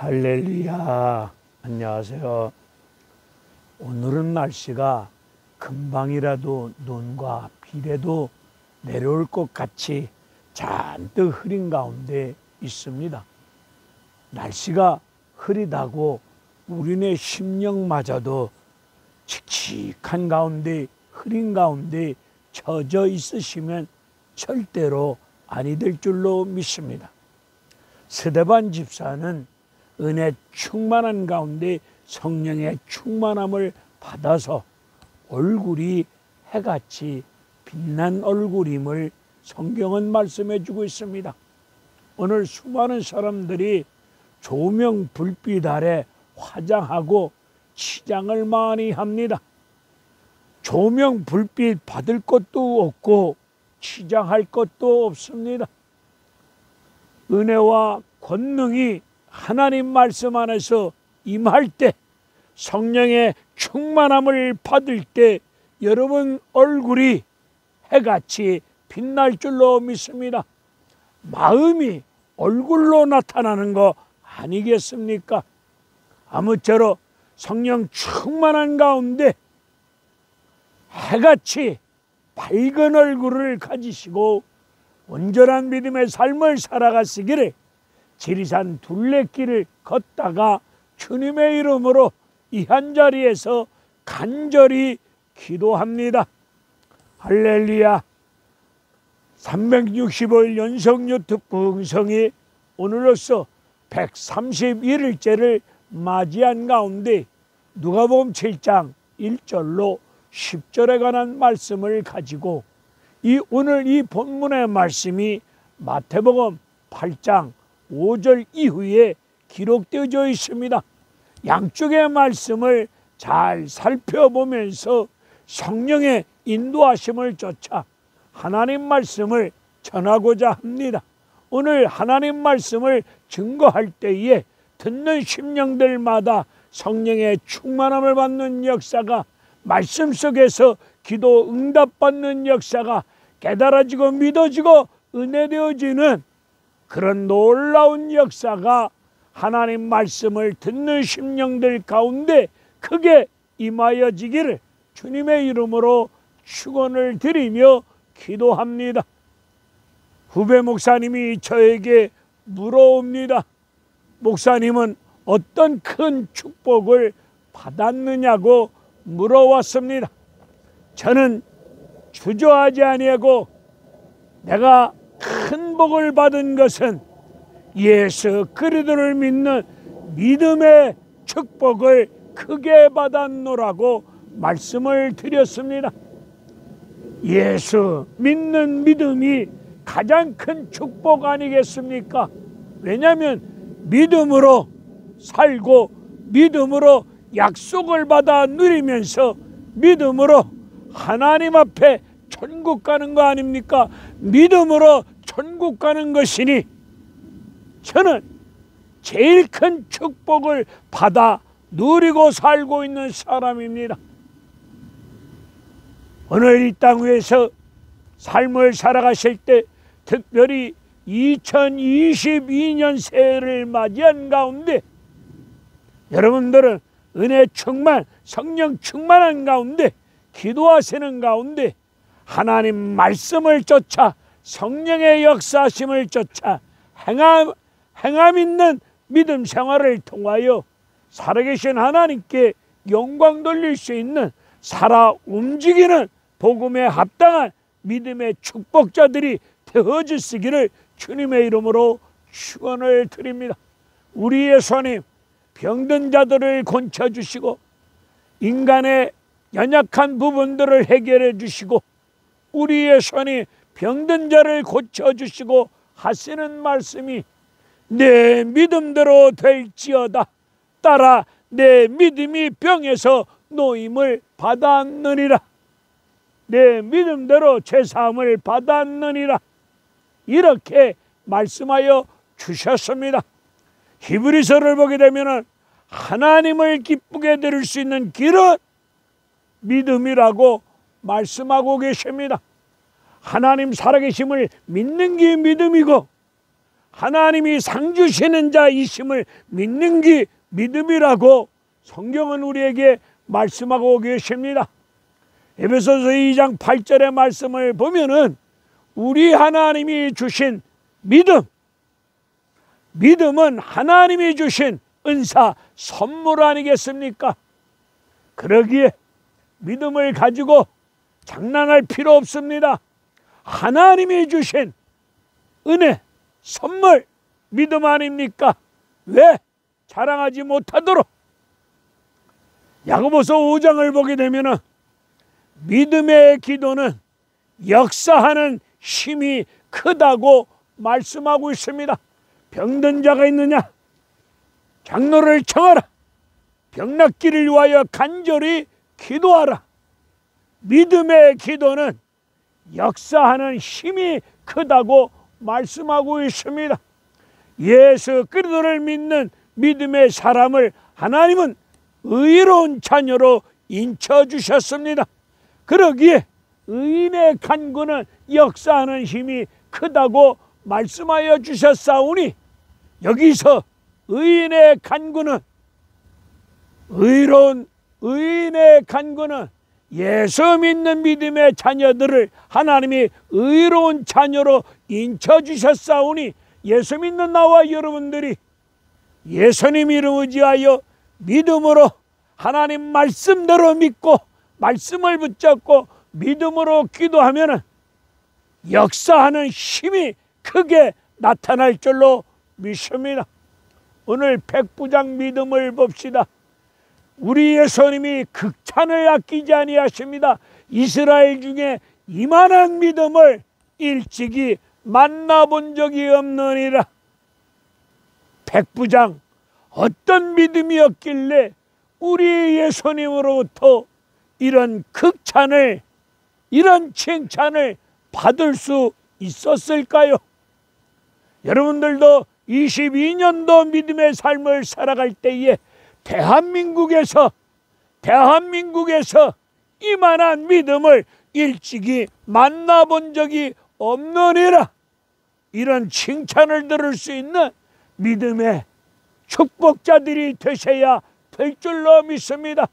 할렐루야. 안녕하세요. 오늘은 날씨가 금방이라도 눈과 비라도 내려올 것 같이 잔뜩 흐린 가운데 있습니다. 날씨가 흐리다고 우리네 심령마저도 칙칙한 가운데, 흐린 가운데 처져 있으시면 절대로 아니 될 줄로 믿습니다. 스데반 집사는 은혜 충만한 가운데 성령의 충만함을 받아서 얼굴이 해같이 빛난 얼굴임을 성경은 말씀해 주고 있습니다. 오늘 수많은 사람들이 조명 불빛 아래 화장하고 치장을 많이 합니다. 조명 불빛 받을 것도 없고 치장할 것도 없습니다. 은혜와 권능이 하나님 말씀 안에서 임할 때, 성령의 충만함을 받을 때 여러분 얼굴이 해같이 빛날 줄로 믿습니다. 마음이 얼굴로 나타나는 거 아니겠습니까? 아무쪼록 성령 충만한 가운데 해같이 밝은 얼굴을 가지시고 온전한 믿음의 삶을 살아가시기를 지리산 둘레길을 걷다가 주님의 이름으로 이 한자리에서 간절히 기도합니다. 할렐루야. 365일 연속 유튜브 음성이 오늘로써 131일째를 맞이한 가운데 누가복음 7장 1절로 10절에 관한 말씀을 가지고 오늘 이 본문의 말씀이 마태복음 8장 5절 이후에 기록되어져 있습니다. 양쪽의 말씀을 잘 살펴보면서 성령의 인도하심을 쫓아 하나님 말씀을 전하고자 합니다. 오늘 하나님 말씀을 증거할 때에 듣는 심령들마다 성령의 충만함을 받는 역사가, 말씀 속에서 기도 응답받는 역사가 깨달아지고 믿어지고 은혜되어지는 그런 놀라운 역사가 하나님 말씀을 듣는 심령들 가운데 크게 임하여지기를 주님의 이름으로 축원을 드리며 기도합니다. 후배 목사님이 저에게 물어옵니다. 목사님은 어떤 큰 축복을 받았느냐고 물어왔습니다. 저는 주저하지 아니하고 내가 큰 복을 받은 것은 예수 그리스도를 믿는 믿음의 축복을 크게 받았노라고 말씀을 드렸습니다. 예수 믿는 믿음이 가장 큰 축복 아니겠습니까? 왜냐하면 믿음으로 살고 믿음으로 약속을 받아 누리면서 믿음으로 하나님 앞에 천국 가는 거 아닙니까? 믿음으로 천국 가는 것이니 저는 제일 큰 축복을 받아 누리고 살고 있는 사람입니다. 오늘 이 땅 위에서 삶을 살아가실 때, 특별히 2022년 새해를 맞이한 가운데 여러분들은 은혜 충만, 성령 충만한 가운데 기도하시는 가운데 하나님 말씀을 쫓아 성령의 역사심을 쫓아 행함 있는 믿음 생활을 통하여 살아계신 하나님께 영광 돌릴 수 있는 살아 움직이는 복음에 합당한 믿음의 축복자들이 되어주시기를 주님의 이름으로 축원을 드립니다. 우리의 손님 병든 자들을 고쳐주시고 인간의 연약한 부분들을 해결해 주시고 우리의 손이 병든 자를 고쳐주시고 하시는 말씀이 내 믿음대로 될지어다. 따라 내 믿음이 병에서 노임을 받았느니라. 내 믿음대로 죄사함을 받았느니라. 이렇게 말씀하여 주셨습니다. 히브리서를 보게 되면 하나님을 기쁘게 드릴 수 있는 길은 믿음이라고 말씀하고 계십니다. 하나님 살아계심을 믿는 게 믿음이고 하나님이 상 주시는 자이심을 믿는 게 믿음이라고 성경은 우리에게 말씀하고 계십니다. 에베소서 2장 8절의 말씀을 보면은 우리 하나님이 주신 믿음은 하나님이 주신 은사, 선물 아니겠습니까? 그러기에 믿음을 가지고 장난할 필요 없습니다. 하나님이 주신 은혜, 선물, 믿음 아닙니까? 왜 자랑하지 못하도록? 야고보서 5장을 보게 되면 믿음의 기도는 역사하는 힘이 크다고 말씀하고 있습니다. 병든 자가 있느냐? 장로를 청하라. 병낫기를 위하여 간절히 기도하라. 믿음의 기도는 역사하는 힘이 크다고 말씀하고 있습니다. 예수 그리스도를 믿는 믿음의 사람을 하나님은 의로운 자녀로 인쳐주셨습니다. 그러기에 의인의 간구는 역사하는 힘이 크다고 말씀하여 주셨사오니, 여기서 의인의 간구는, 의로운 의인의 간구는 예수 믿는 믿음의 자녀들을 하나님이 의로운 자녀로 인쳐주셨사오니, 예수 믿는 나와 여러분들이 예수님 이름 의지하여 믿음으로 하나님 말씀대로 믿고 말씀을 붙잡고 믿음으로 기도하면 역사하는 힘이 크게 나타날 줄로 믿습니다. 오늘 백부장 믿음을 봅시다. 우리 예수님이 극찬을 아끼지 아니하십니다. 이스라엘 중에 이만한 믿음을 일찍이 만나본 적이 없느니라. 백부장 어떤 믿음이었길래 우리 예수님으로부터 이런 극찬을, 이런 칭찬을 받을 수 있었을까요? 여러분들도 22년도 믿음의 삶을 살아갈 때에 대한민국에서 이만한 믿음을 일찍이 만나본 적이 없느니라. 이런 칭찬을 들을 수 있는 믿음의 축복자들이 되셔야 될 줄로 믿습니다.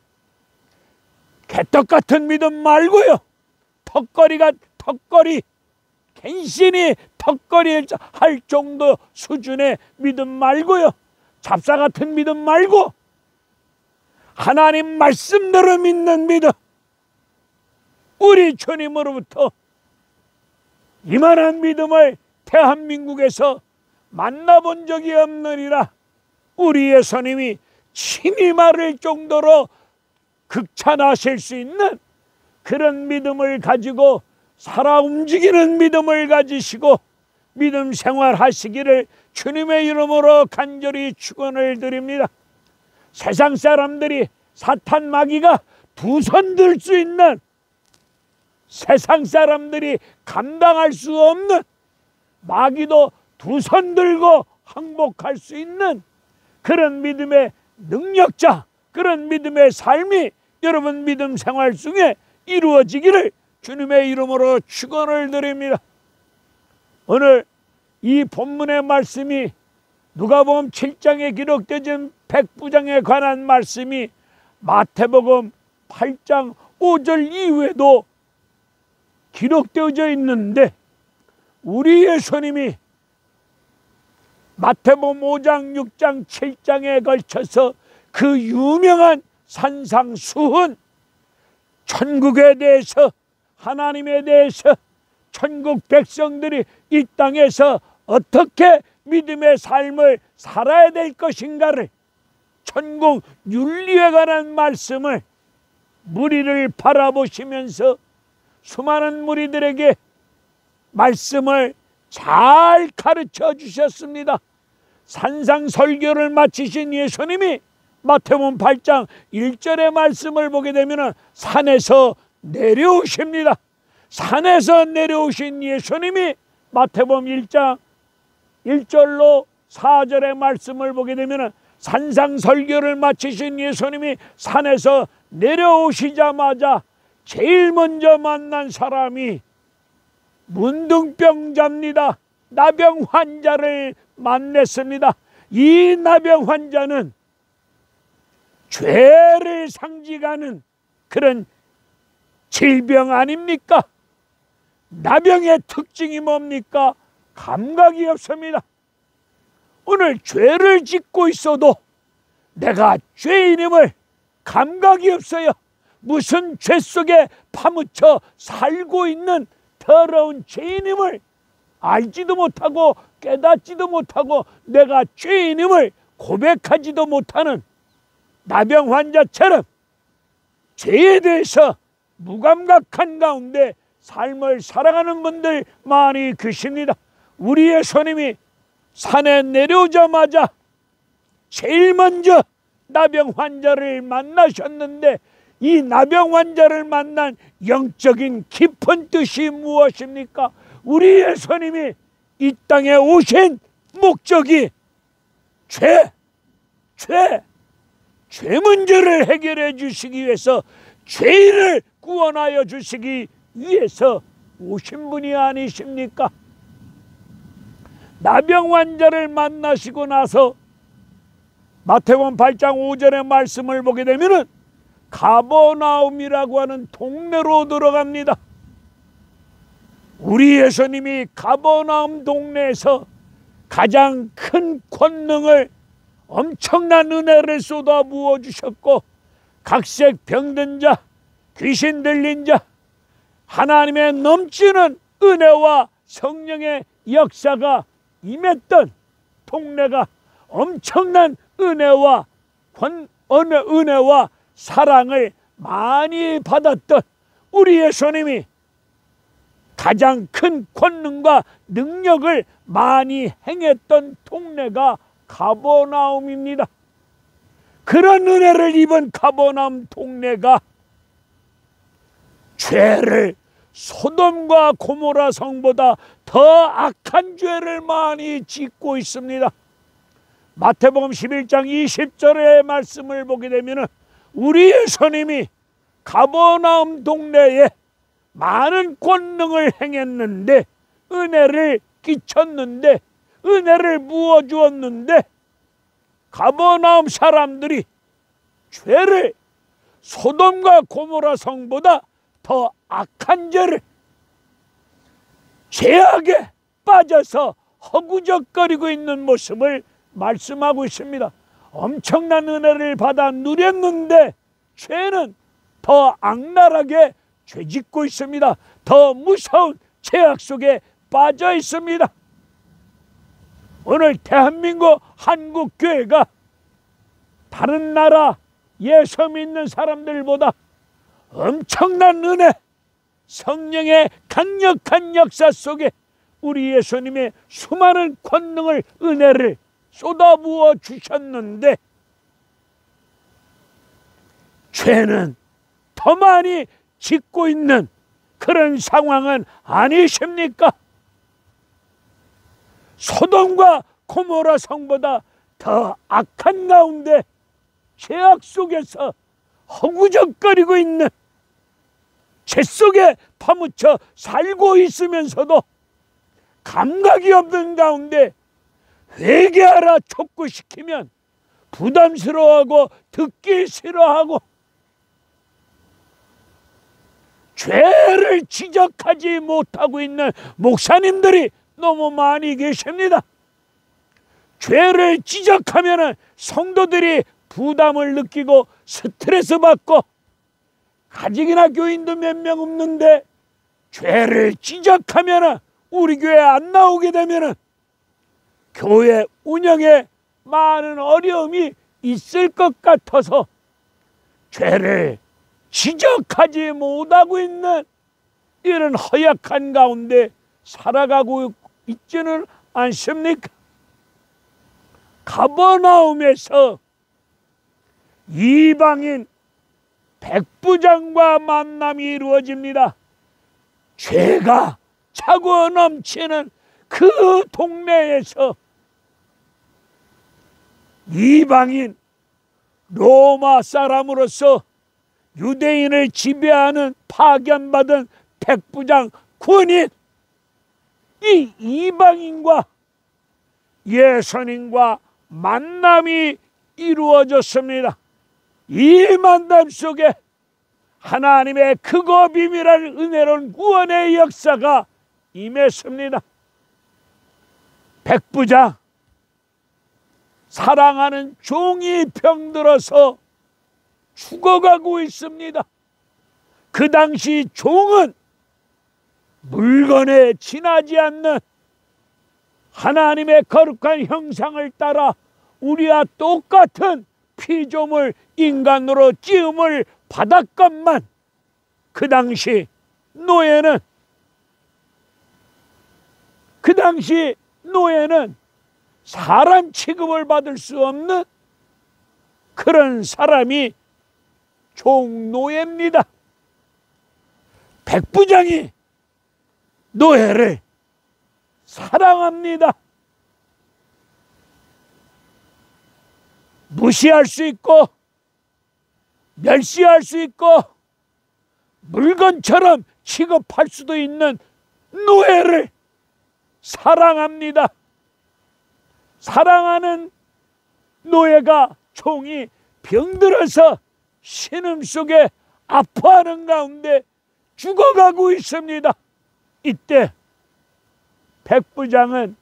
개떡 같은 믿음 말고요, 턱걸이 갱신이 턱걸이 할 정도 수준의 믿음 말고요, 잡사 같은 믿음 말고 하나님 말씀대로 믿는 믿음, 우리 주님으로부터 이만한 믿음을 대한민국에서 만나본 적이 없느니라. 우리 예수님이 친히 말할 정도로 극찬하실 수 있는 그런 믿음을 가지고 살아 움직이는 믿음을 가지시고 믿음 생활하시기를 주님의 이름으로 간절히 축원을 드립니다. 세상 사람들이 사탄 마귀가 두 손 들 수 있는, 세상 사람들이 감당할 수 없는 마귀도 두 손 들고 항복할 수 있는 그런 믿음의 능력자, 그런 믿음의 삶이 여러분 믿음 생활 중에 이루어지기를 주님의 이름으로 축원을 드립니다. 오늘 이 본문의 말씀이 누가복음 7장에 기록되어진 백부장에 관한 말씀이 마태복음 8장 5절 이후에도 기록되어져 있는데, 우리 예수님이 마태복음 5장, 6장, 7장에 걸쳐서 그 유명한 산상수훈, 천국에 대해서, 하나님에 대해서, 천국 백성들이 이 땅에서 어떻게 믿음의 삶을 살아야 될 것인가를, 천국 윤리에 관한 말씀을 무리를 바라보시면서 수많은 무리들에게 말씀을 잘 가르쳐 주셨습니다. 산상설교를 마치신 예수님이 마태복음 8장 1절의 말씀을 보게 되면 산에서 내려오십니다. 산에서 내려오신 예수님이 마태복음 1장 1절로 4절의 말씀을 보게 되면 산상설교를 마치신 예수님이 산에서 내려오시자마자 제일 먼저 만난 사람이 문둥병자입니다. 나병 환자를 만났습니다. 이 나병 환자는 죄를 상징하는 그런 질병 아닙니까? 나병의 특징이 뭡니까? 감각이 없습니다. 오늘 죄를 짓고 있어도 내가 죄인임을 감각이 없어요. 무슨 죄 속에 파묻혀 살고 있는 더러운 죄인임을 알지도 못하고 깨닫지도 못하고 내가 죄인임을 고백하지도 못하는 나병 환자처럼 죄에 대해서 무감각한 가운데 삶을 살아가는 분들 많이 계십니다. 우리 예수님이 산에 내려오자마자 제일 먼저 나병 환자를 만나셨는데 이 나병 환자를 만난 영적인 깊은 뜻이 무엇입니까? 우리 예수님이 이 땅에 오신 목적이 죄 문제를 해결해 주시기 위해서, 죄인을 구원하여 주시기 위해서 오신 분이 아니십니까? 나병 환자를 만나시고 나서 마태복음 8장 5절의 말씀을 보게 되면은 가버나움이라고 하는 동네로 들어갑니다. 우리 예수님이 가버나움 동네에서 가장 큰 권능을, 엄청난 은혜를 쏟아 부어 주셨고, 각색 병든 자, 귀신 들린 자, 하나님의 넘치는 은혜와 성령의 역사가 임했던 동네가 엄청난 은혜와 사랑을 많이 받았던 우리 예수님이 가장 큰 권능과 능력을 많이 행했던 동네가 가버나움입니다. 그런 은혜를 입은 가버나움 동네가 죄를 소돔과 고모라 성보다 더 악한 죄를 많이 짓고 있습니다. 마태복음 11장 20절의 말씀을 보게 되면 우리 예수님이 가버나움 동네에 많은 권능을 행했는데, 은혜를 끼쳤는데, 은혜를 부어주었는데, 가버나움 사람들이 죄를 소돔과 고모라 성보다 더 악한 죄를, 죄악에 빠져서 허구적거리고 있는 모습을 말씀하고 있습니다. 엄청난 은혜를 받아 누렸는데 죄는 더 악랄하게 죄짓고 있습니다. 더 무서운 죄악 속에 빠져 있습니다. 오늘 대한민국 한국교회가 다른 나라 예수 믿는 사람들보다 엄청난 은혜, 성령의 강력한 역사 속에 우리 예수님의 수많은 권능을, 은혜를 쏟아부어 주셨는데 죄는 더 많이 짓고 있는 그런 상황은 아니십니까? 소돔과 고모라 성보다 더 악한 가운데 죄악 속에서 허구적거리고 있는, 죄 속에 파묻혀 살고 있으면서도 감각이 없는 가운데 회개하라 촉구시키면 부담스러워하고 듣기 싫어하고 죄를 지적하지 못하고 있는 목사님들이 너무 많이 계십니다. 죄를 지적하면 성도들이 부담을 느끼고 스트레스 받고, 가직이나 교인도 몇 명 없는데 죄를 지적하면 우리 교회 안 나오게 되면 교회 운영에 많은 어려움이 있을 것 같아서 죄를 지적하지 못하고 있는 이런 허약한 가운데 살아가고 있지는 않습니까? 가버나움에서 이방인 백부장과 만남이 이루어집니다. 죄가 차고 넘치는 그 동네에서 이방인 로마 사람으로서 유대인을 지배하는 파견받은 백부장 군인, 이 이방인과 예수님과 만남이 이루어졌습니다. 이 만남 속에 하나님의 크고 비밀한 은혜로운 구원의 역사가 임했습니다. 백부장, 사랑하는 종이 병들어서 죽어가고 있습니다. 그 당시 종은 물건에 지나지 않는 하나님의 거룩한 형상을 따라 우리와 똑같은 피조물 인간으로 찌음을 받았건만 그 당시 노예는 사람 취급을 받을 수 없는 그런 사람이 종노예입니다. 백부장이 노예를 사랑합니다. 무시할 수 있고 멸시할 수 있고 물건처럼 취급할 수도 있는 노예를 사랑합니다. 사랑하는 노예가 종이 병들어서 신음속에 아파하는 가운데 죽어가고 있습니다. 이때 백부장은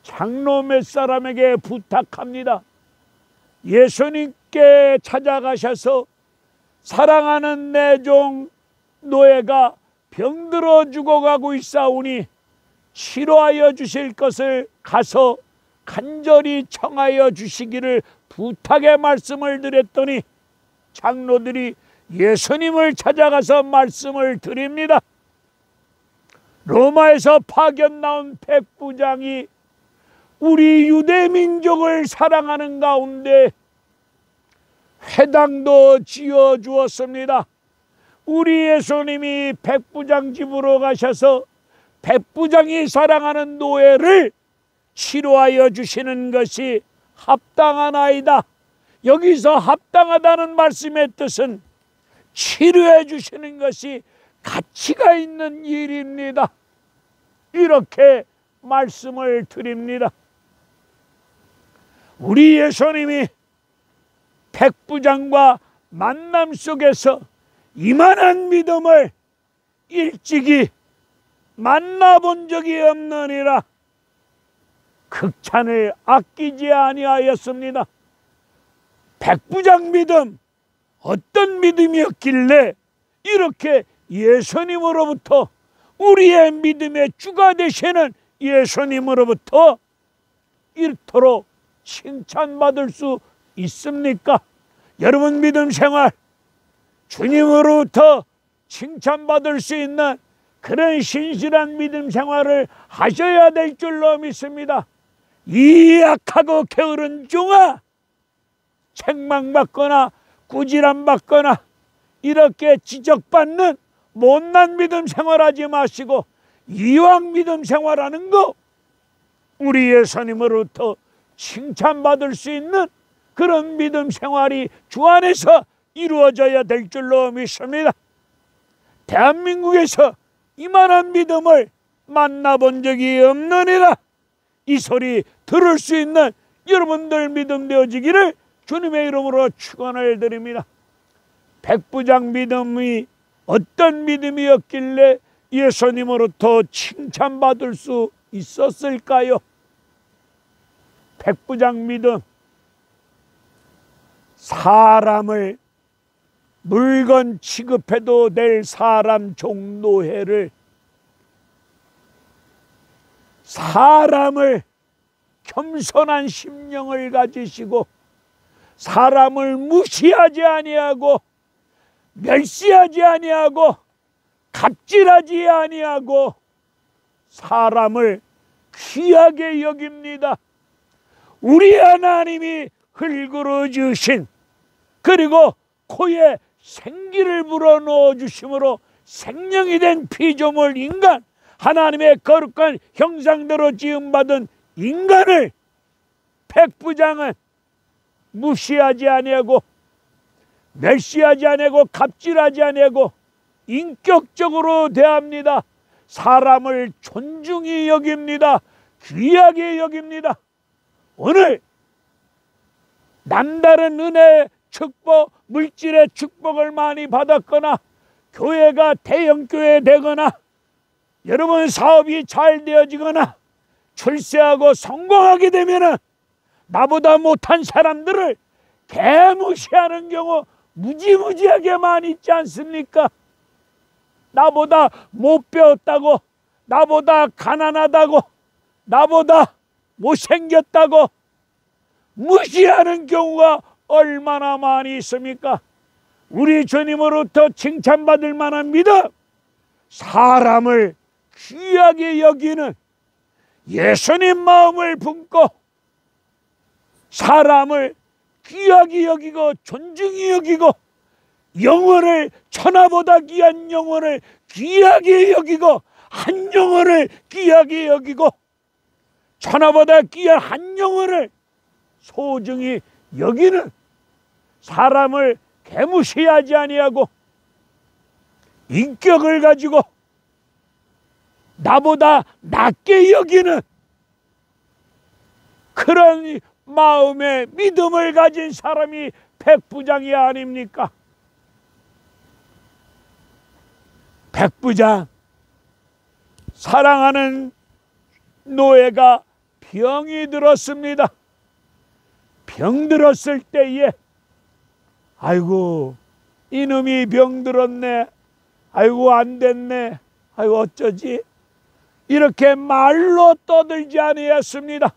장로 몇 사람에게 부탁합니다. 예수님께 찾아가셔서 사랑하는 내 종 노예가 병들어 죽어가고 있사오니 치료하여 주실 것을 가서 간절히 청하여 주시기를 부탁의 말씀을 드렸더니 장로들이 예수님을 찾아가서 말씀을 드립니다. 로마에서 파견 나온 백부장이 우리 유대 민족을 사랑하는 가운데 회당도 지어 주었습니다. 우리 예수님이 백부장 집으로 가셔서 백부장이 사랑하는 노예를 치료하여 주시는 것이 합당하나이다. 여기서 합당하다는 말씀의 뜻은 치료해 주시는 것이 가치가 있는 일입니다. 이렇게 말씀을 드립니다. 우리 예수님이 백부장과 만남 속에서 이만한 믿음을 일찍이 만나본 적이 없느니라 극찬을 아끼지 아니하였습니다. 백부장 믿음, 어떤 믿음이었길래 이렇게 예수님으로부터 우리의 믿음의 주가 되시는 예수님으로부터 이토록 칭찬받을 수 있습니까? 여러분 믿음 생활 주님으로부터 칭찬받을 수 있는 그런 신실한 믿음 생활을 하셔야 될 줄로 믿습니다. 이 약하고 게으른 종아, 책망받거나 꾸지람받거나 이렇게 지적받는 못난 믿음 생활하지 마시고 이왕 믿음 생활하는 거 우리 예수님으로부터 칭찬받을 수 있는 그런 믿음 생활이 주 안에서 이루어져야 될 줄로 믿습니다. 대한민국에서 이만한 믿음을 만나본 적이 없느니라. 이 소리 들을 수 있는 여러분들 믿음 되어지기를 주님의 이름으로 축원을 드립니다. 백부장 믿음이 어떤 믿음이었길래 예수님으로부터 칭찬받을 수 있었을까요? 백부장 믿음, 사람을 물건 취급해도 될 사람 종노예를, 사람을 겸손한 심령을 가지시고 사람을 무시하지 아니하고 멸시하지 아니하고 갑질하지 아니하고 사람을 귀하게 여깁니다. 우리 하나님이 흙으로 지으신, 그리고 코에 생기를 불어넣어 주심으로 생명이 된 피조물 인간, 하나님의 거룩한 형상대로 지음받은 인간을 백부장은 무시하지 아니하고 멸시하지 아니하고 갑질하지 아니하고 인격적으로 대합니다. 사람을 존중히 여깁니다. 귀하게 여깁니다. 오늘 남다른 은혜, 축복, 물질의 축복을 많이 받았거나 교회가 대형교회 되거나 여러분 사업이 잘 되어지거나 출세하고 성공하게 되면은 나보다 못한 사람들을 개무시하는 경우 무지무지하게 많이 있지 않습니까? 나보다 못 배웠다고, 나보다 가난하다고, 나보다 못생겼다고 무시하는 경우가 얼마나 많이 있습니까? 우리 주님으로부터 칭찬받을 만한 믿음, 사람을 귀하게 여기는 예수님 마음을 품고 사람을 귀하게 여기고 존중히 여기고 영혼을 천하보다 귀한 영혼을 귀하게 여기고 한 영혼을 귀하게 여기고 천하보다 귀한 한 영혼을 소중히 여기는 사람을 개무시하지 아니하고 인격을 가지고 나보다 낮게 여기는 그런 마음의 믿음을 가진 사람이 백부장이 아닙니까? 백부장, 사랑하는 노예가 병이 들었습니다. 병 들었을 때에 아이고 이놈이 병 들었네, 아이고 안 됐네, 아이고 어쩌지, 이렇게 말로 떠들지 아니했습니다.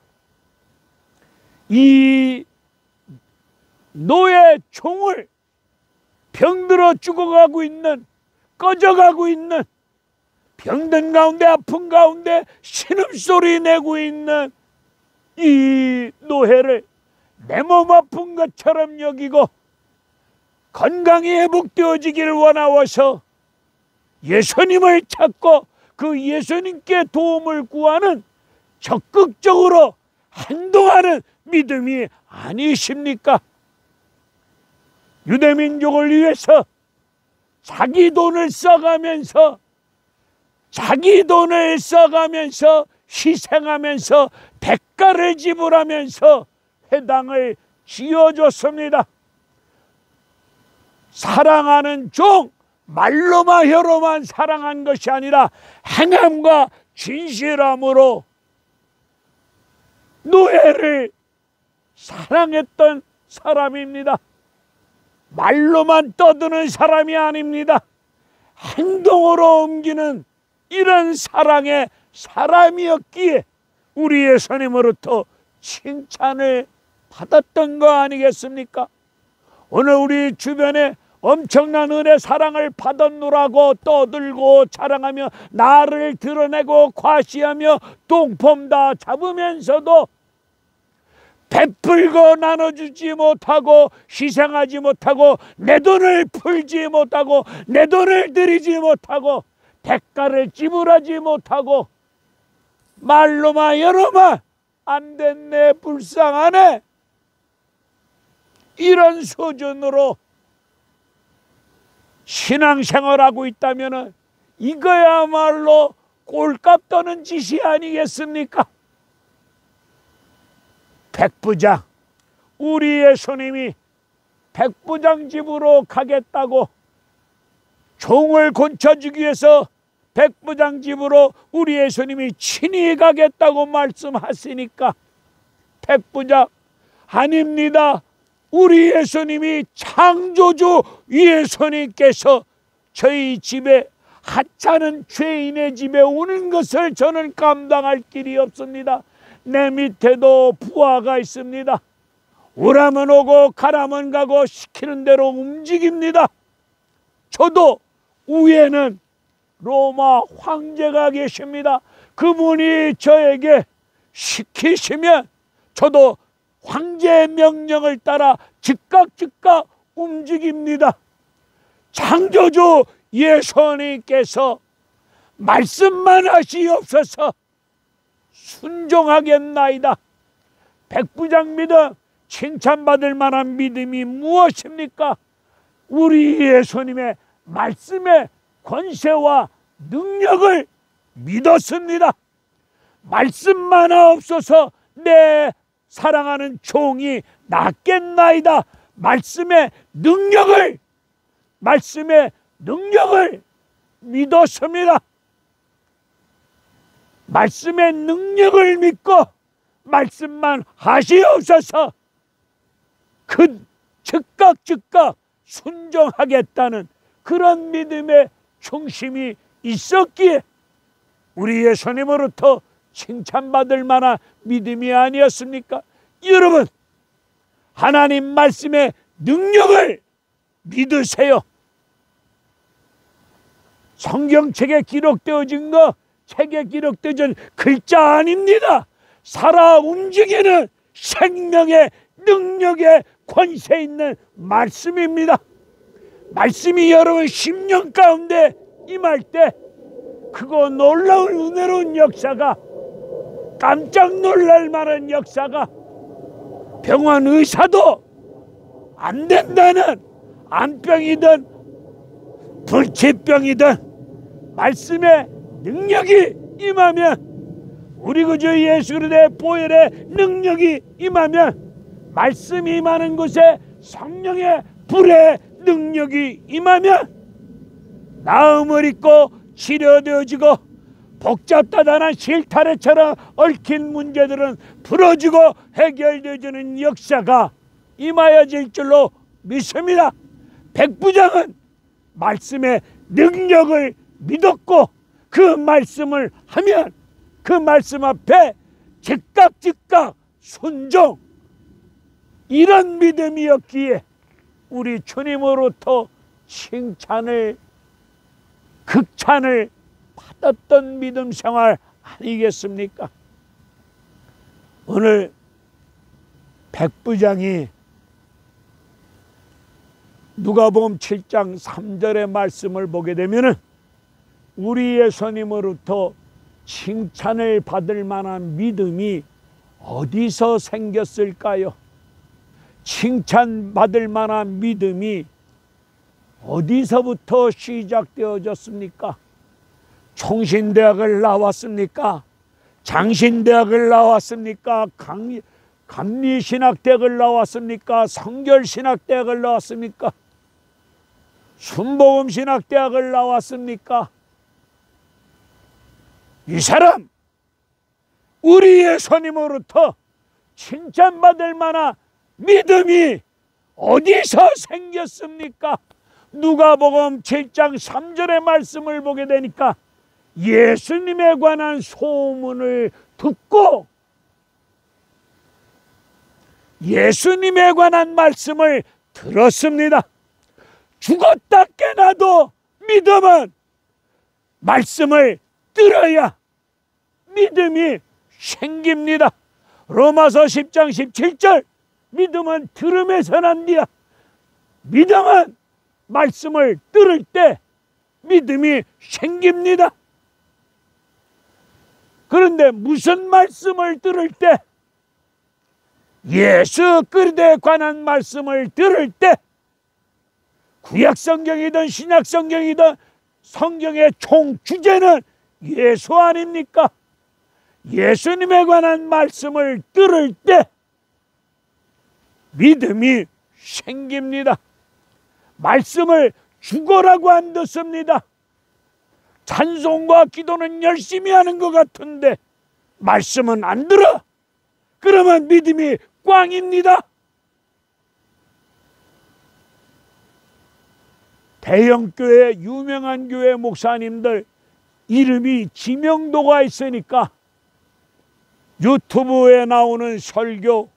이 노예 종을 병들어 죽어가고 있는, 꺼져가고 있는, 병든 가운데 아픈 가운데 신음소리 내고 있는 이 노예를 내 몸 아픈 것처럼 여기고 건강이 회복되어지기를 원하어서 예수님을 찾고 그 예수님께 도움을 구하는 적극적으로 행동하는 믿음이 아니십니까? 유대민족을 위해서 자기 돈을 써가면서 희생하면서 대가를 지불하면서 회당을 지어줬습니다. 사랑하는 종, 말로만 혀로만 사랑한 것이 아니라 행함과 진실함으로 노예를 사랑했던 사람입니다. 말로만 떠드는 사람이 아닙니다. 행동으로 옮기는 이런 사랑의 사람이었기에 우리 예수님으로부터 칭찬을 받았던 거 아니겠습니까? 오늘 우리 주변에 엄청난 은혜 사랑을 받았노라고 떠들고 자랑하며 나를 드러내고 과시하며 똥폼 다 잡으면서도 베풀고 나눠주지 못하고 희생하지 못하고 내 돈을 풀지 못하고 내 돈을 드리지 못하고 대가를 지불하지 못하고 말로만 여로만 안 됐네, 불쌍하네, 이런 수준으로 신앙생활하고 있다면 이거야말로 꼴값 떠는 짓이 아니겠습니까? 백부장, 우리 예수님이 백부장 집으로 가겠다고 종을 고쳐주기 위해서 백부장 집으로 우리 예수님이 친히 가겠다고 말씀하시니까 백부장 아닙니다. 우리 예수님이 창조주 예수님께서 저희 집에 하찮은 죄인의 집에 오는 것을 저는 감당할 길이 없습니다. 내 밑에도 부하가 있습니다. 오라면 오고 가라면 가고 시키는 대로 움직입니다. 저도 위에는 로마 황제가 계십니다. 그분이 저에게 시키시면 저도 황제의 명령을 따라 즉각 움직입니다. 창조주 예수님께서 말씀만 하시옵소서 순종하겠나이다. 백부장 믿음, 칭찬받을 만한 믿음이 무엇입니까? 우리 예수님의 말씀의 권세와 능력을 믿었습니다. 말씀만 없어서 내 사랑하는 종이 낫겠나이다. 말씀의 능력을 믿었습니다. 말씀의 능력을 믿고 말씀만 하시옵소서. 그 즉각 순종하겠다는 그런 믿음의 중심이 있었기에 우리 예수님으로부터 칭찬받을 만한 믿음이 아니었습니까? 여러분, 하나님 말씀의 능력을 믿으세요. 성경책에 기록되어진 거 책에 기록되어진 글자 아닙니다. 살아 움직이는 생명의 능력의 권세 있는 말씀입니다. 말씀이 여러분 10년 가운데 임할 때 그거 놀라운 은혜로운 역사가, 깜짝 놀랄 만한 역사가, 병원 의사도 안 된다는 안병이든 불치병이든 말씀의 능력이 임하면, 우리 구주 예수 그리스도의 보혈의 능력이 임하면, 말씀이 임하는 곳에 성령의 불의 능력이 임하면 나음을 입고 치료되어지고 복잡다단한 실타래처럼 얽힌 문제들은 풀어지고 해결되어지는 역사가 임하여질 줄로 믿습니다. 백부장은 말씀의 능력을 믿었고 그 말씀을 하면 그 말씀 앞에 즉각 순종, 이런 믿음이었기에 우리 주님으로부터 칭찬을, 극찬을 받았던 믿음 생활 아니겠습니까? 오늘 백부장이 누가복음 7장 3절의 말씀을 보게 되면은 우리 예수님으로부터 칭찬을 받을 만한 믿음이 어디서 생겼을까요? 칭찬받을 만한 믿음이 어디서부터 시작되어졌습니까? 총신대학을 나왔습니까? 장신대학을 나왔습니까? 감리신학대학을 나왔습니까? 성결신학대학을 나왔습니까? 순복음신학대학을 나왔습니까? 이 사람 우리 예수님으로부터 칭찬받을 만한 믿음이 어디서 생겼습니까? 누가복음 7장 3절의 말씀을 보게 되니까 예수님에 관한 소문을 듣고 예수님에 관한 말씀을 들었습니다. 죽었다 깨나도 믿음은 말씀을 들어야 믿음이 생깁니다. 로마서 10장 17절, 믿음은 들음에서 난디야. 믿음은 말씀을 들을 때 믿음이 생깁니다. 그런데 무슨 말씀을 들을 때? 예수 그리스도에 관한 말씀을 들을 때, 구약성경이든 신약성경이든 성경의 총 주제는 예수 아닙니까? 예수님에 관한 말씀을 들을 때 믿음이 생깁니다. 말씀을 죽어라고 안 듣습니다. 찬송과 기도는 열심히 하는 것 같은데 말씀은 안 들어. 그러면 믿음이 꽝입니다. 대형교회, 유명한 교회 목사님들 이름이 지명도가 있으니까 유튜브에 나오는 설교,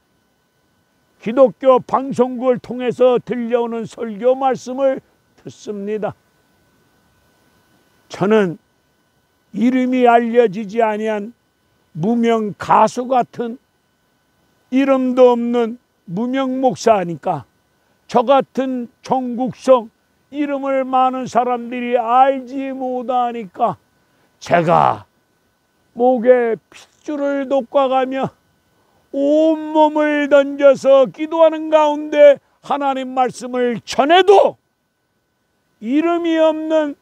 기독교 방송국을 통해서 들려오는 설교 말씀을 듣습니다. 저는 이름이 알려지지 아니한 무명 가수 같은, 이름도 없는 무명 목사니까 저 같은 전국성 이름을 많은 사람들이 알지 못하니까 제가 목에 핏줄을 돋궈가며 온몸을 던져서 기도하는 가운데 하나님 말씀을 전해도 이름이 없는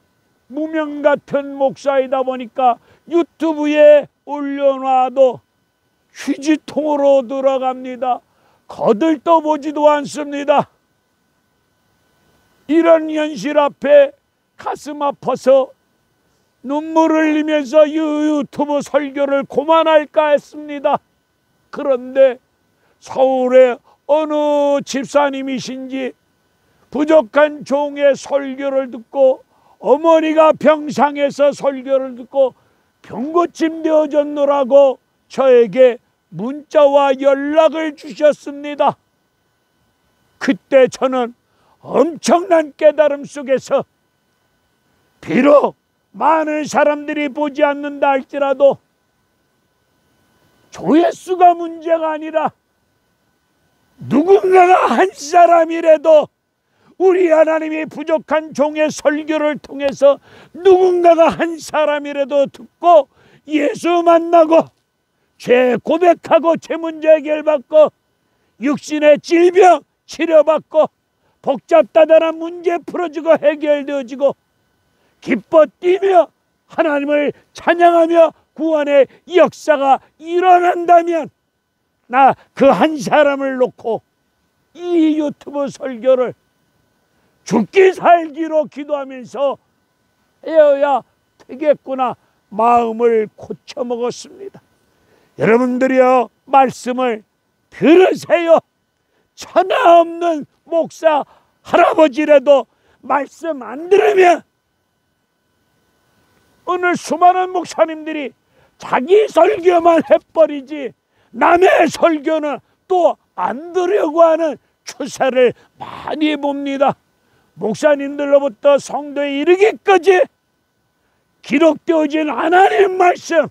무명 같은 목사이다 보니까 유튜브에 올려놔도 휴지통으로 들어갑니다. 거들떠보지도 않습니다. 이런 현실 앞에 가슴 아파서 눈물을 흘리면서 유튜브 설교를 그만할까 했습니다. 그런데 서울의 어느 집사님이신지 부족한 종의 설교를 듣고 어머니가 병상에서 설교를 듣고 병고침 되어졌노라고 저에게 문자와 연락을 주셨습니다. 그때 저는 엄청난 깨달음 속에서 비록 많은 사람들이 보지 않는다 할지라도 조회수가 문제가 아니라 누군가가 한 사람이라도 우리 하나님이 부족한 종의 설교를 통해서 누군가가 한 사람이라도 듣고 예수 만나고 죄 고백하고 죄 문제 해결받고 육신의 질병 치료받고 복잡다단한 문제 풀어지고 해결되어지고 기뻐 뛰며 하나님을 찬양하며 구원의 역사가 일어난다면 나 그 한 사람을 놓고 이 유튜브 설교를 죽기 살기로 기도하면서 해야 되겠구나 마음을 고쳐먹었습니다. 여러분들이여 말씀을 들으세요. 천하 없는 목사 할아버지라도 말씀 안 들으면 오늘 수많은 목사님들이 자기 설교만 해버리지 남의 설교는 또 안 들으려고 하는 추세를 많이 봅니다. 목사님들로부터 성도에 이르기까지 기록되어진 하나님 말씀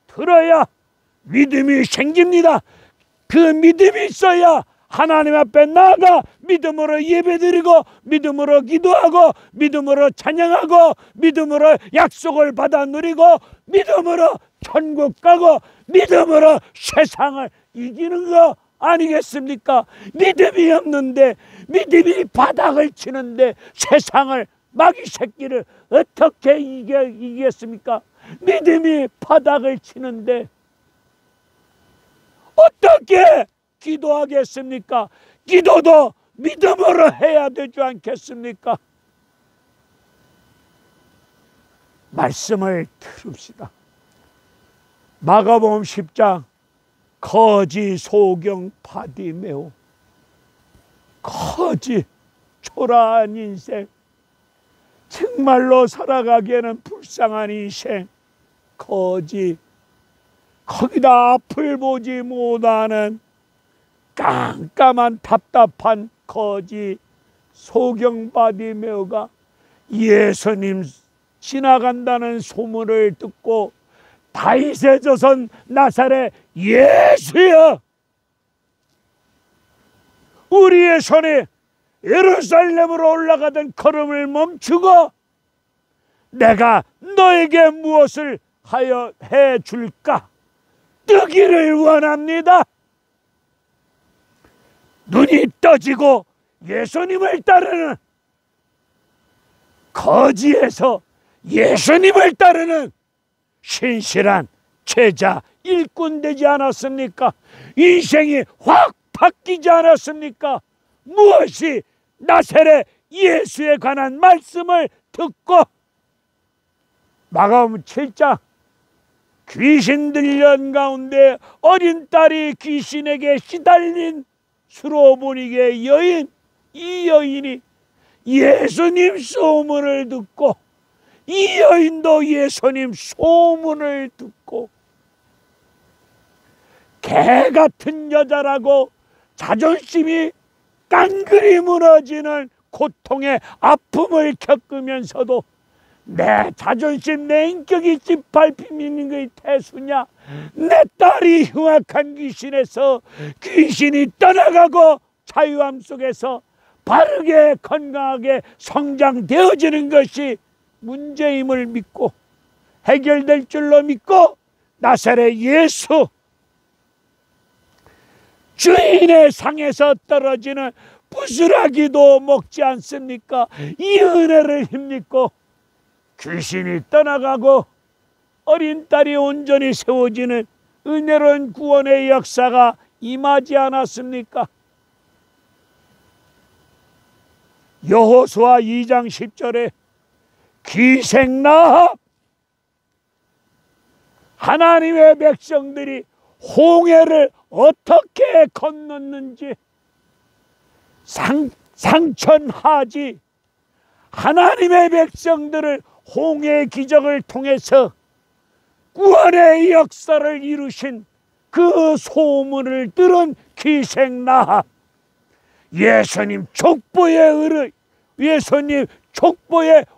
들어야 믿음이 생깁니다. 그 믿음이 있어야 하나님 앞에 나아가 믿음으로 예배드리고 믿음으로 기도하고 믿음으로 찬양하고 믿음으로 약속을 받아 누리고 믿음으로 천국 가고 믿음으로 세상을 이기는 거 아니겠습니까? 믿음이 없는데 믿음이 바닥을 치는데 세상을 마귀 새끼를 어떻게 이기겠습니까? 믿음이 바닥을 치는데 어떻게 기도하겠습니까? 기도도 믿음으로 해야 되지 않겠습니까? 말씀을 들읍시다. 마가복음 10장 거지 소경 바디메오 거지 초라한 인생 정말로 살아가기에는 불쌍한 인생 거지 거기다 앞을 보지 못하는 깜깜한 답답한 거지 소경 바디메오가 예수님 지나간다는 소문을 듣고 다윗의 조선 나사렛 예수여 우리의 손에 예루살렘으로 올라가던 걸음을 멈추고 내가 너에게 무엇을 하여 해줄까 뜨기를 원합니다. 눈이 떠지고 예수님을 따르는 거지에서 예수님을 따르는 신실한 제자 일꾼 되지 않았습니까? 인생이 확 바뀌지 않았습니까? 무엇이 나사렛 예수에 관한 말씀을 듣고 마가복음 7장 귀신 들린 가운데 어린 딸이 귀신에게 시달린 수로보니게 여인 이 여인이 예수님 소문을 듣고 이 여인도 예수님 소문을 듣고 개 같은 여자라고 자존심이 깡그리 무너지는 고통의 아픔을 겪으면서도 내 자존심 내 인격이 짓밟히는 것이 태수냐 내 딸이 흉악한 귀신에서 귀신이 떠나가고 자유함 속에서 바르게 건강하게 성장되어지는 것이 문제임을 믿고 해결될 줄로 믿고 나사렛 예수 주인의 상에서 떨어지는 부스라기도 먹지 않습니까? 이 은혜를 힘입고 귀신이 떠나가고 어린 딸이 온전히 세워지는 은혜로운 구원의 역사가 임하지 않았습니까? 여호수아 2장 10절에 기생나합, 하나님의 백성들이 홍해를 어떻게 건넜는지 상천하지 하나님의 백성들을 홍해 기적을 통해서 구원의 역사를 이루신 그 소문을 들은 기생나합, 예수님 족보에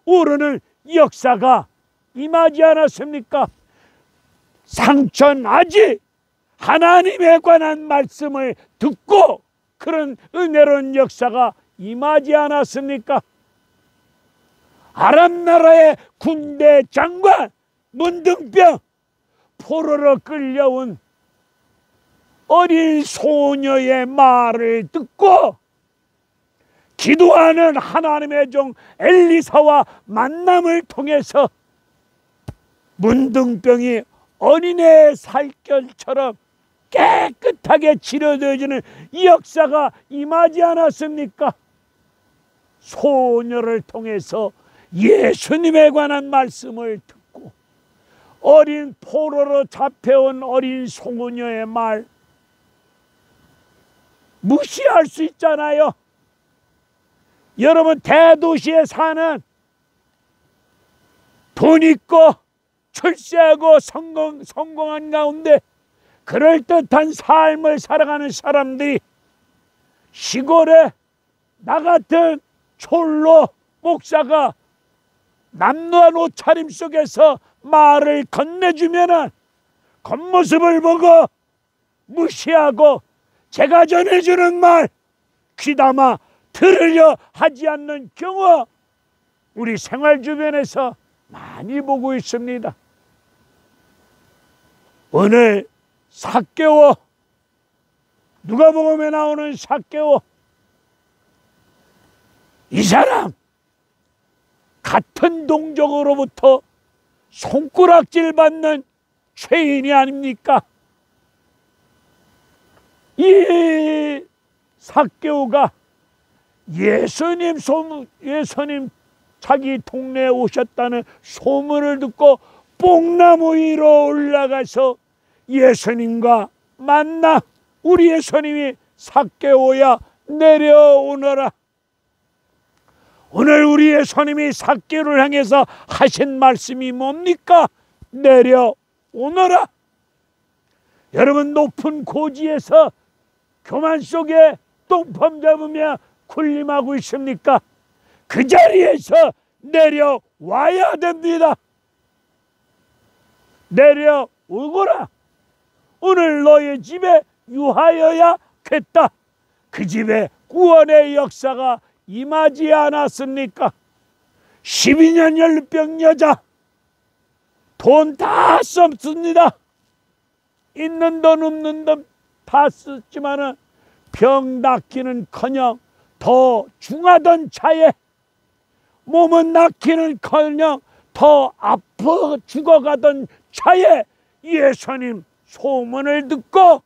오르는 역사가 임하지 않았습니까? 상천하지 하나님에 관한 말씀을 듣고 그런 은혜로운 역사가 임하지 않았습니까? 아람 나라의 군대 장관 문둥병, 포로로 끌려온 어린 소녀의 말을 듣고 기도하는 하나님의 종 엘리사와 만남을 통해서 문둥병이 어린애의 살결처럼 깨끗하게 치료되어지는 이 역사가 임하지 않았습니까? 소녀를 통해서 예수님에 관한 말씀을 듣고 어린 포로로 잡혀온 어린 소녀의 말 무시할 수 있잖아요. 여러분, 대도시에 사는 돈 있고 출세하고 성공한 가운데 그럴듯한 삶을 살아가는 사람들이 시골에 나 같은 촐로 목사가 남루한 옷차림 속에서 말을 건네주면은 겉모습을 보고 무시하고 제가 전해주는 말 귀담아 들으려 하지 않는 경우 우리 생활 주변에서 많이 보고 있습니다. 오늘 삭개오, 누가복음에 나오는 삭개오, 이 사람 같은 동족으로부터 손가락질 받는 죄인이 아닙니까? 이 삭개오가 예수님 자기 동네에 오셨다는 소문을 듣고 뽕나무 위로 올라가서 예수님과 만나 우리 예수님이 삭개오야 내려오너라. 오늘 우리 예수님이 삭개오를 향해서 하신 말씀이 뭡니까? 내려오너라. 여러분, 높은 고지에서 교만 속에 똥펌 잡으며 군림하고 있습니까? 그 자리에서 내려와야 됩니다. 내려오거라. 오늘 너의 집에 유하여야겠다. 그 집에 구원의 역사가 임하지 않았습니까? 12년 연루병 여자, 돈 다 썼습니다. 있는 돈 없는 돈 다 썼지만은 병 낫기는커녕 더 중하던 차에 몸은 낫기는커녕 더 아파 죽어가던 차에 예수님 소문을 듣고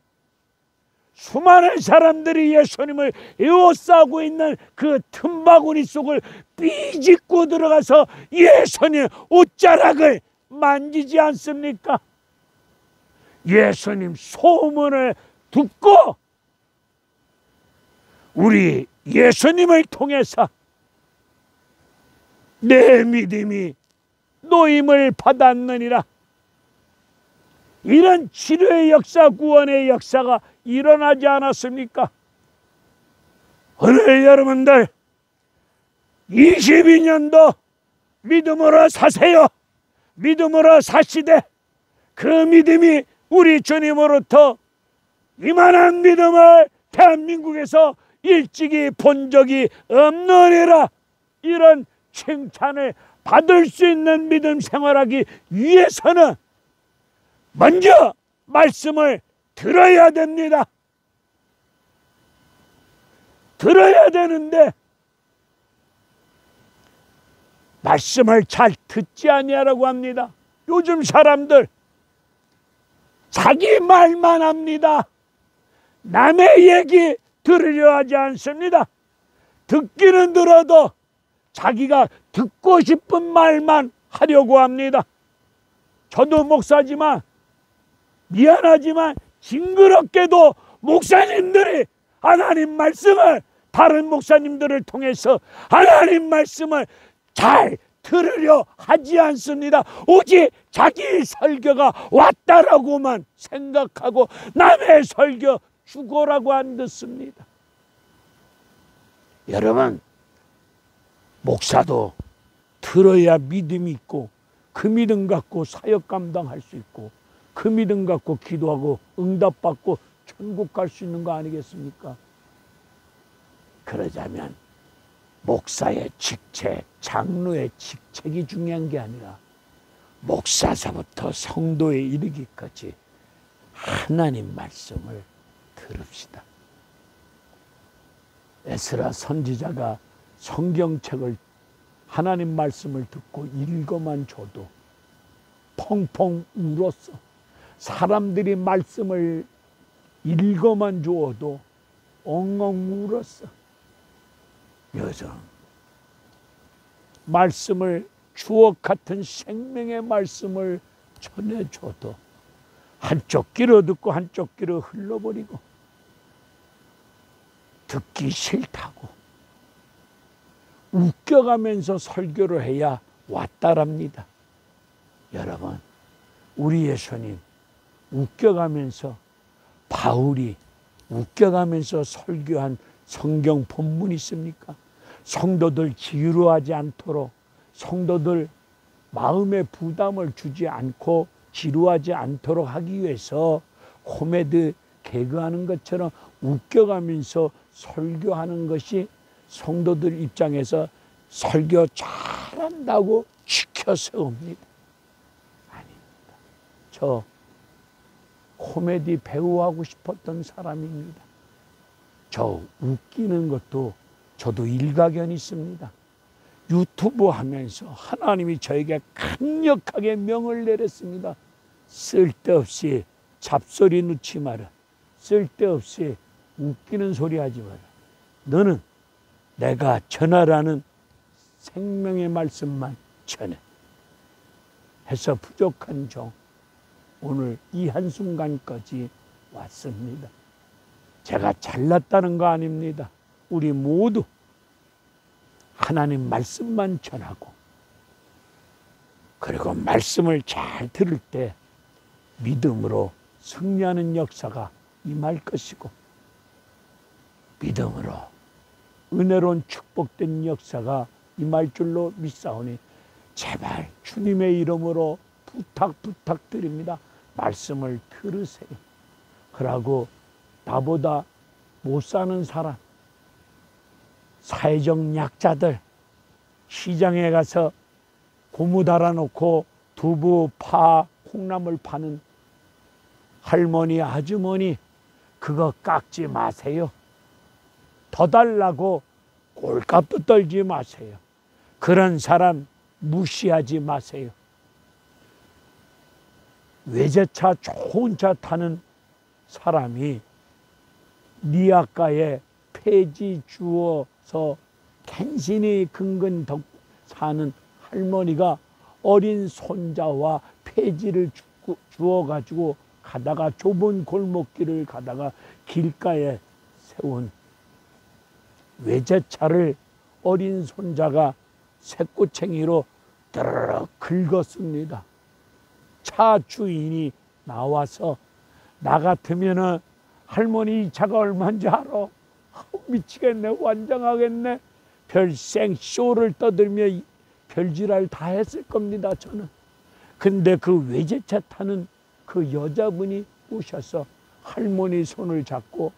수많은 사람들이 예수님을 에워싸고 있는 그 틈바구니 속을 삐짓고 들어가서 예수님 옷자락을 만지지 않습니까? 예수님 소문을 듣고 우리 예수님을 통해서 내 믿음이 노임을 받았느니라. 이런 치료의 역사, 구원의 역사가 일어나지 않았습니까? 오늘 여러분들 22년도 믿음으로 사세요. 믿음으로 사시되 그 믿음이 우리 주님으로부터 이만한 믿음을 대한민국에서 일찍이 본 적이 없느니라. 이런 칭찬을 받을 수 있는 믿음 생활하기 위해서는 먼저 말씀을 들어야 됩니다. 들어야 되는데 말씀을 잘 듣지 아니하라고 합니다. 요즘 사람들 자기 말만 합니다. 남의 얘기 들으려 하지 않습니다. 듣기는 들어도 자기가 듣고 싶은 말만 하려고 합니다. 저도 목사지만 미안하지만 징그럽게도 목사님들이 하나님 말씀을 다른 목사님들을 통해서 하나님 말씀을 잘 들으려 하지 않습니다. 오직 자기 설교가 왔다라고만 생각하고 남의 설교 죽어라고 안 듣습니다. 여러분, 목사도 들어야 믿음이 있고 그 믿음 갖고 사역 감당할 수 있고 그 믿음 갖고 기도하고 응답받고 천국 갈 수 있는 거 아니겠습니까? 그러자면 목사의 직책, 장로의 직책이 중요한 게 아니라 목사서부터 성도에 이르기까지 하나님 말씀을 들읍시다. 에스라 선지자가 성경책을 하나님 말씀을 듣고 읽어만 줘도 펑펑 울었어. 사람들이 말씀을 읽어만 주어도 엉엉 울었어. 요즘 말씀을 주옥 같은 생명의 말씀을 전해줘도 한쪽 귀로 듣고 한쪽 귀로 흘러버리고 듣기 싫다고 웃겨가면서 설교를 해야 왔다랍니다. 여러분, 우리 예수님 웃겨가면서 바울이 웃겨가면서 설교한 성경 본문 있습니까? 성도들 지루하지 않도록 성도들 마음의 부담을 주지 않고 지루하지 않도록 하기 위해서 코미디 개그하는 것처럼 웃겨가면서 설교하는 것이 성도들 입장에서 설교 잘한다고 지켜 세웁니다. 아닙니다. 저 코미디 배우하고 싶었던 사람입니다. 저 웃기는 것도 저도 일가견이 있습니다. 유튜브 하면서 하나님이 저에게 강력하게 명을 내렸습니다. 쓸데없이 잡소리 넣지 마라. 쓸데없이 웃기는 소리 하지 마라. 너는 내가 전하라는 생명의 말씀만 전해. 해서 부족한 종 오늘 이 한순간까지 왔습니다. 제가 잘났다는 거 아닙니다. 우리 모두 하나님 말씀만 전하고 그리고 말씀을 잘 들을 때 믿음으로 승리하는 역사가 임할 것이고 믿음으로 은혜로운 축복된 역사가 임할 줄로 믿사오니 제발 주님의 이름으로 부탁드립니다. 말씀을 들으세요. 그러고 나보다 못 사는 사람, 사회적 약자들, 시장에 가서 고무 달아놓고 두부, 파, 콩나물 파는 할머니, 아주머니 그거 깎지 마세요. 더 달라고 꼴값도 떨지 마세요. 그런 사람 무시하지 마세요. 외제차 좋은 차 타는 사람이 니아가에 폐지 주어서 간신히 근근 사는 할머니가 어린 손자와 폐지를 주어가지고 가다가 좁은 골목길을 가다가 길가에 세운 외제차를 어린 손자가 새꼬챙이로 드르륵 긁었습니다. 차 주인이 나와서 나 같으면은 할머니 이 차가 얼마인지 알아? 미치겠네, 환장하겠네. 별생 쇼를 떠들며 별지랄 다 했을 겁니다, 저는. 근데 그 외제차 타는 그 여자분이 오셔서 할머니 손을 잡고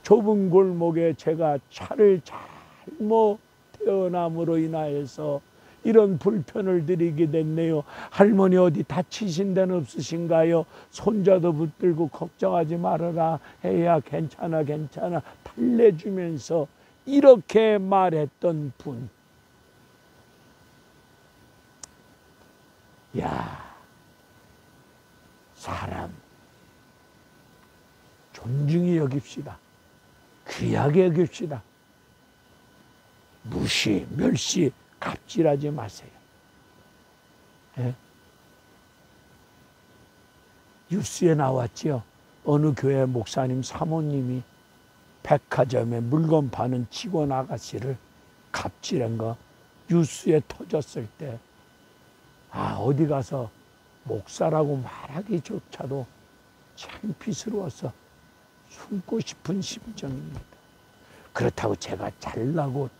좁은 골목에 제가 차를 잘못 태어남으로 인하여서 이런 불편을 드리게 됐네요. 할머니 어디 다치신 데는 없으신가요? 손자도 붙들고 걱정하지 말아라 해야 괜찮아 달래주면서 이렇게 말했던 분. 야, 사람 존중히 여깁시다. 귀하게 여깁시다. 무시, 멸시, 갑질하지 마세요. 예? 뉴스에 나왔지요. 어느 교회 목사님 사모님이 백화점에 물건 파는 직원 아가씨를 갑질한 거 뉴스에 터졌을 때, 어디 가서 목사라고 말하기조차도 창피스러워서 숨고 싶은 심정입니다. 그렇다고 제가 잘나고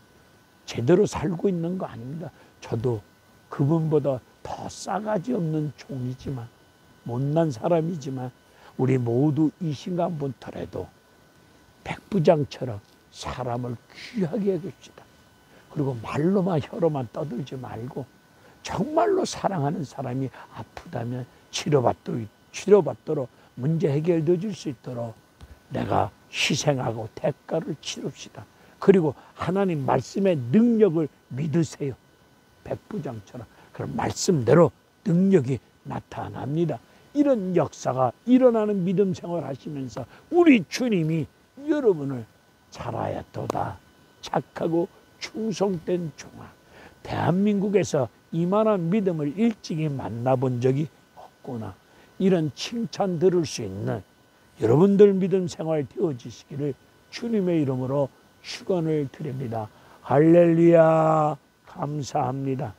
제대로 살고 있는 거 아닙니다. 저도 그분보다 더 싸가지 없는 종이지만, 못난 사람이지만, 우리 모두 이 순간부터라도 백부장처럼 사람을 귀하게 여깁시다. 그리고 말로만 혀로만 떠들지 말고 정말로 사랑하는 사람이 아프다면 치료받도록 문제 해결되어질 수 있도록 내가 희생하고 대가를 치릅시다. 그리고 하나님 말씀의 능력을 믿으세요. 백부장처럼. 그럼 말씀대로 능력이 나타납니다. 이런 역사가 일어나는 믿음 생활 하시면서 우리 주님이 여러분을 잘하야 도다. 착하고 충성된 종아. 대한민국에서 이만한 믿음을 일찍이 만나본 적이 없구나. 이런 칭찬 들을 수 있는 여러분들 믿음 생활 되어지시기를 주님의 이름으로 축원을 드립니다. 할렐루야. 감사합니다.